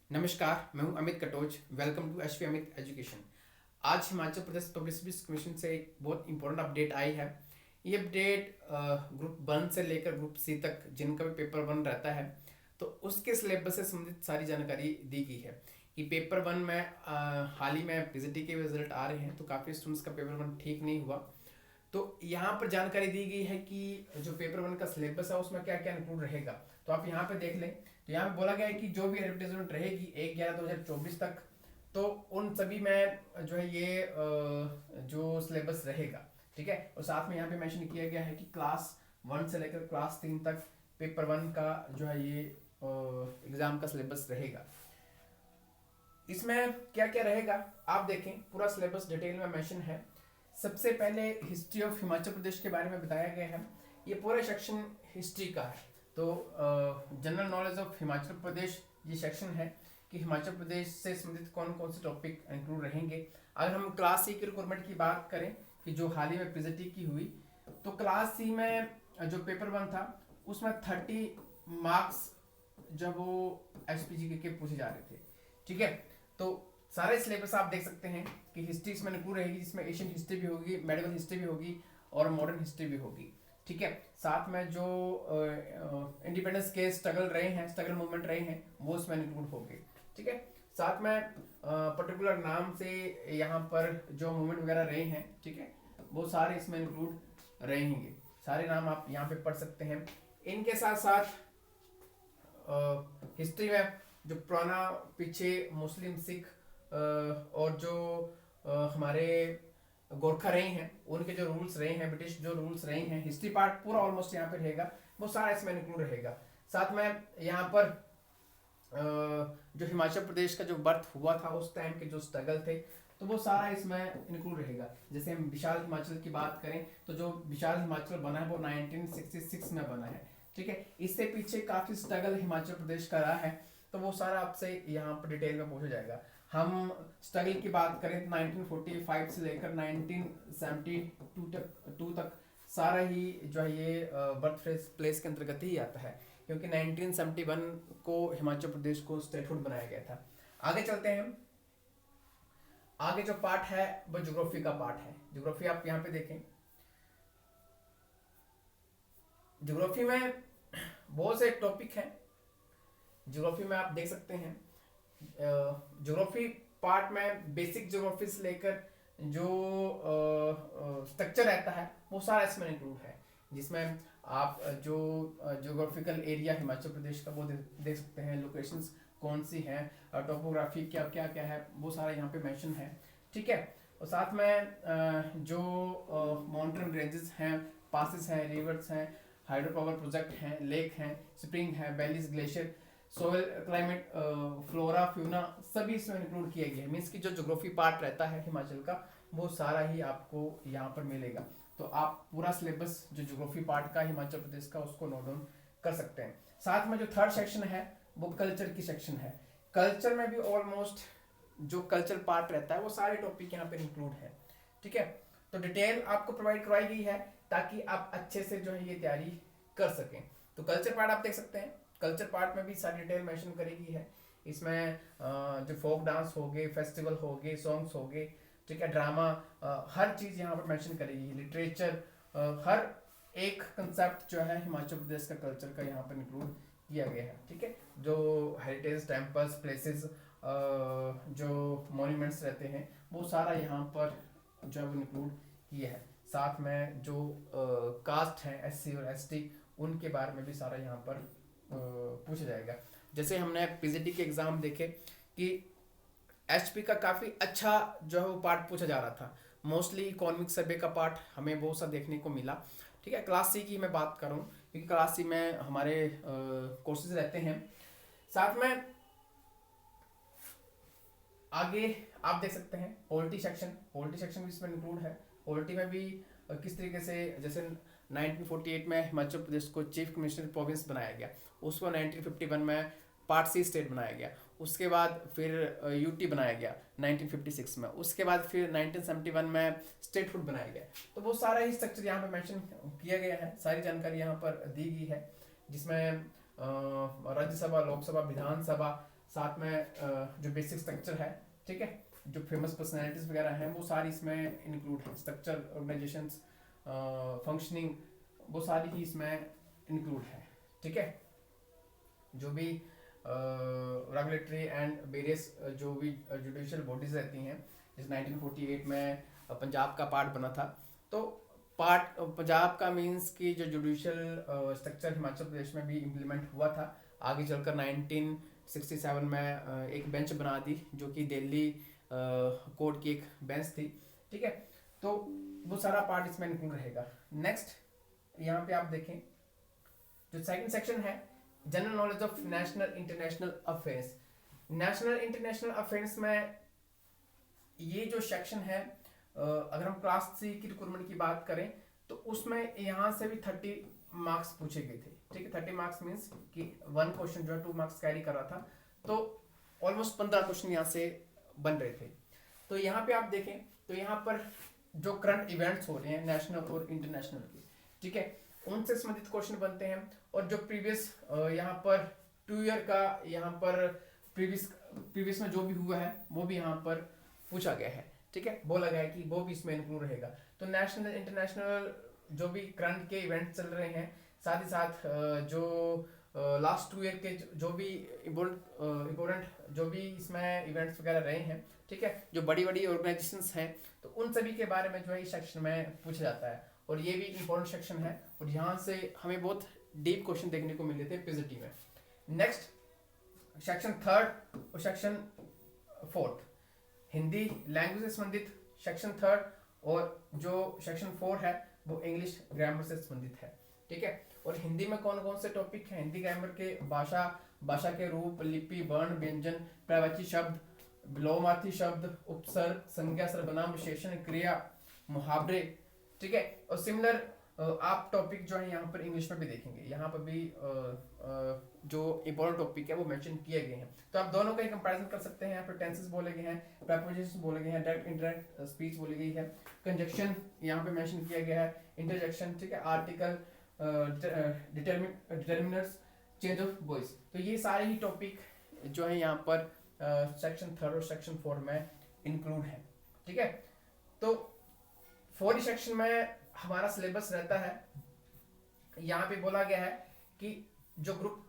नमस्कार, मैं हूं Amit Katoch. Welcome to HP Amit education. आज Himachal Pradesh public service commission से एक बहुत इंपॉर्टेंट अपडेट आई है। ये अपडेट ग्रुप 1 से लेकर ग्रुप सी तक जिनका भी पेपर 1 रहता है, तो उसके सिलेबस से संबंधित सारी जानकारी दी गई है कि पेपर 1 में हाल ही में पीजीटी के रिजल्ट आ रहे हैं, तो काफ़ी स्टूडेंट्स का पेपर 1 ठीक नहीं हुआ। तो यहाँ पर जानकारी दी गई है कि जो पेपर 1 का सिलेबस है उसमें क्या क्या इंक्लूड रहेगा। तो आप यहाँ पे देख लें, तो यहाँ पे बोला गया है कि जो भी एडवर्टाइजमेंट रहेगी 1/11/2024 तक, तो उन सभी में जो है ये जो सिलेबस रहेगा, ठीक है। और साथ में यहाँ पे मेंशन किया गया है कि क्लास 1 से लेकर क्लास 3 तक पेपर 1 का जो है ये एग्जाम का सिलेबस रहेगा। इसमें क्या क्या रहेगा आप देखें, पूरा सिलेबस डिटेल में मेंशन है। सबसे पहले हिस्ट्री ऑफ हिमाचल प्रदेश के बारे में बताया गया है। ये पूरा सेक्शन हिस्ट्री का है। तो general knowledge of Himachal Pradesh ये सेक्शन है कि हिमाचल प्रदेश से संबंधित कौन कौन से टॉपिक इंक्लूड रहेंगे। अगर हम क्लास सी की रिक्वायरमेंट की बात करें कि जो हाल ही में पीजीटी की हुई, तो क्लास सी में जो पेपर 1 था उसमें 30 मार्क्स जब वो एसपीजी के पूछे जा रहे थे, ठीक है। तो सारे सिलेबस आप देख सकते हैं कि हिस्ट्री इसमें इंक्लूड रहेगी, जिसमें एशियन हिस्ट्री भी होगी, मेडिवल हिस्ट्री भी होगी और मॉडर्न हिस्ट्री भी होगी, ठीक है। साथ में जो इंडिपेंडेंस के स्ट्रगल रहे हैं, स्ट्रगल मूवमेंट रहे हैं, वो इसमें इंक्लूड होंगे, ठीक है। साथ में पर्टिकुलर नाम से यहाँ पर जो मूवमेंट वगैरह रहे हैं, ठीक है, वो सारे इसमें इंक्लूड रहेंगे। सारे नाम आप यहाँ पे पढ़ सकते हैं। इनके साथ साथ हिस्ट्री में जो पुराना पीछे मुस्लिम सिख और जो हमारे गोरखा रहे हैं, उनके जो रूल्स रहे हैं, ब्रिटिश जो रूल्स रहे हैं, हिस्ट्री पार्ट पूरा ऑलमोस्ट यहाँ पे रहेगा, वो सारा इसमें इंक्लूड रहेगा। साथ में यहाँ पर जो हिमाचल प्रदेश का जो बर्थ हुआ था उस टाइम के जो स्ट्रगल थे, तो वो सारा इसमें इंक्लूड रहेगा। जैसे हम विशाल हिमाचल की बात करें, तो जो विशाल हिमाचल बना है वो 1966 में बना है, ठीक है। इससे पीछे काफी स्ट्रगल हिमाचल प्रदेश का रहा है, तो वो सारा आपसे यहाँ पर डिटेल में पूछा जाएगा। हम स्ट्रगल की बात करें तो 1945 से लेकर 1972 तक सारा ही जो है ये बर्थ प्लेस के अंतर्गत ही आता है, क्योंकि 1971 को हिमाचल प्रदेश को स्टेटहुड बनाया गया था। आगे चलते हैं। आगे जो पार्ट है वो ज्योग्राफी का पार्ट है। ज्योग्राफी आप यहाँ पे देखें, ज्योग्राफी में बहुत से टॉपिक हैं। ज्योग्राफी में आप देख सकते हैं, ज्योग्राफी पार्ट में बेसिक ज्योग्राफी से लेकर जो स्ट्रक्चर रहता है वो सारा इसमें इंक्लूड है, जिसमें आप जो ज्योग्राफिकल एरिया हिमाचल प्रदेश का वो देख सकते हैं, लोकेशंस कौन सी हैं, टोपोग्राफी क्या क्या क्या है, वो सारा यहाँ पे मेंशन है, ठीक है। और साथ में जो माउंटेन रेंजेस हैं, पासेस हैं, रिवर्स हैं, हाइड्रो पावर प्रोजेक्ट हैं, लेक हैं, स्प्रिंग है, valleys, glacier, soil, climate, flora, fauna, सभी इसमें इंक्लूड किए गए हैं। मीन्स की जो ज्योग्राफी पार्ट रहता है हिमाचल का, वो सारा ही आपको यहाँ पर मिलेगा। तो आप पूरा सिलेबस जो ज्योग्राफी पार्ट का हिमाचल प्रदेश का उसको नोट डाउन कर सकते हैं। साथ में जो थर्ड सेक्शन है वो कल्चर की सेक्शन है। कल्चर में भी ऑलमोस्ट जो कल्चर पार्ट रहता है वो सारे टॉपिक यहाँ पे इंक्लूड है, ठीक है। तो डिटेल आपको प्रोवाइड करवाई गई है ताकि आप अच्छे से जो है ये तैयारी कर सकें। तो कल्चर पार्ट आप देख सकते हैं, कल्चर पार्ट में भी सारी डिटेल मेंशन करेगी है। इसमें जो फोक डांस हो गए, फेस्टिवल हो गए, सॉन्ग्स हो गए, ठीक है, ड्रामा, हर चीज़ यहाँ पर मेंशन करेगी। लिटरेचर, हर एक कंसेप्ट जो है हिमाचल प्रदेश का कल्चर का यहाँ पर इंक्लूड किया गया है, ठीक है। जो हेरिटेज टेम्पल्स, प्लेसेस, जो मॉन्यूमेंट्स रहते हैं, वो सारा यहाँ पर जो है इंक्लूड किया है। साथ में जो कास्ट है, एससी और एसटी, उनके बारे में भी सारा यहाँ पर पूछा जाएगा। जैसे हमने पीजीटी के एग्जाम देखे कि एचपी का काफ़ी अच्छा जो है वो पार्ट पूछा जा रहा था। मोस्टली इकोनॉमिक सर्वे का पार्ट हमें बहुत सा देखने को मिला, ठीक है। क्लास सी की मैं बात करूँ, क्योंकि क्लास सी में हमारे कोर्सेज रहते हैं। साथ में आगे आप देख सकते हैं पॉलिटी सेक्शन, पॉलिटी सेक्शन भी इसमें इंक्लूड है। पॉलिटी में भी किस तरीके से, जैसे 1948 में हिमाचल प्रदेश को चीफ मिनिस्टर प्रोविंस बनाया गया, उसको 1951 में पार्ट सी स्टेट बनाया गया, उसके बाद फिर यूटी बनाया गया 1956 में, उसके बाद फिर 1971 में स्टेटहुड बनाया गया। तो वो सारा ही स्ट्रक्चर यहाँ पे मेंशन किया गया है, सारी जानकारी यहाँ पर दी गई है, जिसमें राज्यसभा, लोकसभा, विधानसभा, साथ में जो बेसिक स्ट्रक्चर है, ठीक है, जो फेमस पर्सनैलिटीज वगैरह हैं वो सारी इसमें इंक्लूड है। स्ट्रक्चर, ऑर्गेनाइजेशंस, फंक्शनिंग, वो सारी ही इसमें इंक्लूड है, ठीक है। जो भी रेगुलेटरी एंड वेरियस जो भी जुडिशियल बॉडीज रहती हैं, जिस 1948 में पंजाब का पार्ट बना था, तो पार्ट पंजाब का मींस कि जो जुडिशियल स्ट्रक्चर हिमाचल प्रदेश में भी इम्प्लीमेंट हुआ था। आगे चलकर 1967 में एक बेंच बना दी जो कि दिल्ली कोर्ट की एक बेंच थी, ठीक है। तो वो सारा पार्ट इसमें इंक्लूड रहेगा। नेक्स्ट यहाँ पे आप देखें, जो सेकंड सेक्शन है, general knowledge of national international affairs. National international affairs में ये जो सेक्शन है, अगर हम क्लास 3 की रिक्रूटमेंट की बात करें तो उसमें यहाँ से भी 30 मार्क्स पूछे गए थे, ठीक है। 30 मार्क्स मीन्स कि 1 क्वेश्चन जो है 2 मार्क्स कैरी कर रहा था, तो ऑलमोस्ट 15 क्वेश्चन यहाँ से बन रहे थे। तो यहाँ पे आप देखें तो यहाँ पर जो करंट इवेंट्स हो रहे हैं नेशनल और इंटरनेशनल के, ठीक है, उनसे संबंधित क्वेश्चन बनते हैं। और जो प्रीवियस यहाँ पर 2 ईयर का यहाँ पर प्रीवियस में जो भी हुआ है वो भी यहाँ पर पूछा गया है, ठीक है, बोला गया है कि वो भी इसमें इंक्लूड रहेगा। तो नेशनल इंटरनेशनल जो भी करंट के इवेंट चल रहे हैं, साथ ही साथ जो लास्ट 2 ईयर के जो भी इम्पोर्टेंट जो भी इसमें इवेंट्स वगैरह रहे हैं, ठीक है, जो बड़ी बड़ी ऑर्गेनाइजेशंस हैं, तो उन सभी के बारे में जो है इस सेक्शन में पूछा जाता है। और ये भी इंपॉर्टेंट सेक्शन है और यहाँ से हमें बहुत डीप क्वेश्चन देखने को मिले थे पीजीटी में। नेक्स्ट सेक्शन 3 और सेक्शन 4, हिंदी लैंग्वेज से संबंधित सेक्शन 3, और जो सेक्शन 4 है वो इंग्लिश ग्रामर से संबंधित है, ठीक है। और हिंदी में कौन कौन से टॉपिक हैं? हिंदी ग्रामर के भाषा के रूप, लिपि, वर्ण, व्यंजन, पर्यायवाची शब्द, विलोमार्थी शब्द, उपसर्ग, संज्ञा, सर्वनाम, विशेषण, क्रिया, मुहावरे, ठीक है। और सिमिलर आप टॉपिक जो है यहाँ पर इंग्लिश में भी देखेंगे। यहाँ पर भी जो इंपॉर्टेंट टॉपिक है वो मेंशन किए गए हैं, तो आप दोनों का ही कंपैरिजन कर सकते हैं। यहाँ पर टेंसेस बोले गए हैं, प्रीपोजिशंस बोले गए हैं, डायरेक्ट इनडायरेक्ट स्पीच बोली गई है, कंजक्शन यहाँ पे मेंशन किया गया है, इंटरजेक्शन, ठीक है, article, determiners, change of voice. तो ये सारे ही टॉपिक जो है यहाँ पर सेक्शन 3 और सेक्शन 4 में इंक्लूड है, ठीक है। तो 4 सेक्शन में हमारा सिलेबस रहता है। यहाँ पे बोला गया है कि जो ग्रुप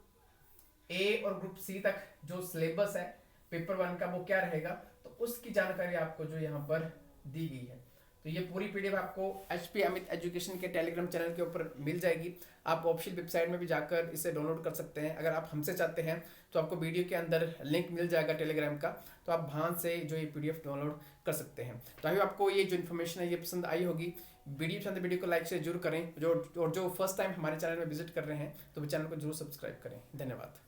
ए और ग्रुप सी तक जो सिलेबस है पेपर 1 का वो क्या रहेगा, तो उसकी जानकारी आपको जो यहाँ पर दी गई है। तो ये पूरी पीडीएफ आपको HP अमित एजुकेशन के टेलीग्राम चैनल के ऊपर मिल जाएगी। आप ऑफिशियल वेबसाइट में भी जाकर इसे डाउनलोड कर सकते हैं। अगर आप हमसे चाहते हैं तो आपको वीडियो के अंदर लिंक मिल जाएगा टेलीग्राम का, तो आप वहाँ से जो ये PDF डाउनलोड कर सकते हैं। तो अभी आपको ये जो इन्फॉर्मेशन है ये पसंद आई होगी। वीडियो पसंद, वीडियो को लाइक से जरूर करें। जो फर्स्ट टाइम हमारे चैनल में विजिट कर रहे हैं तो चैनल को जरूर सब्सक्राइब करें। धन्यवाद।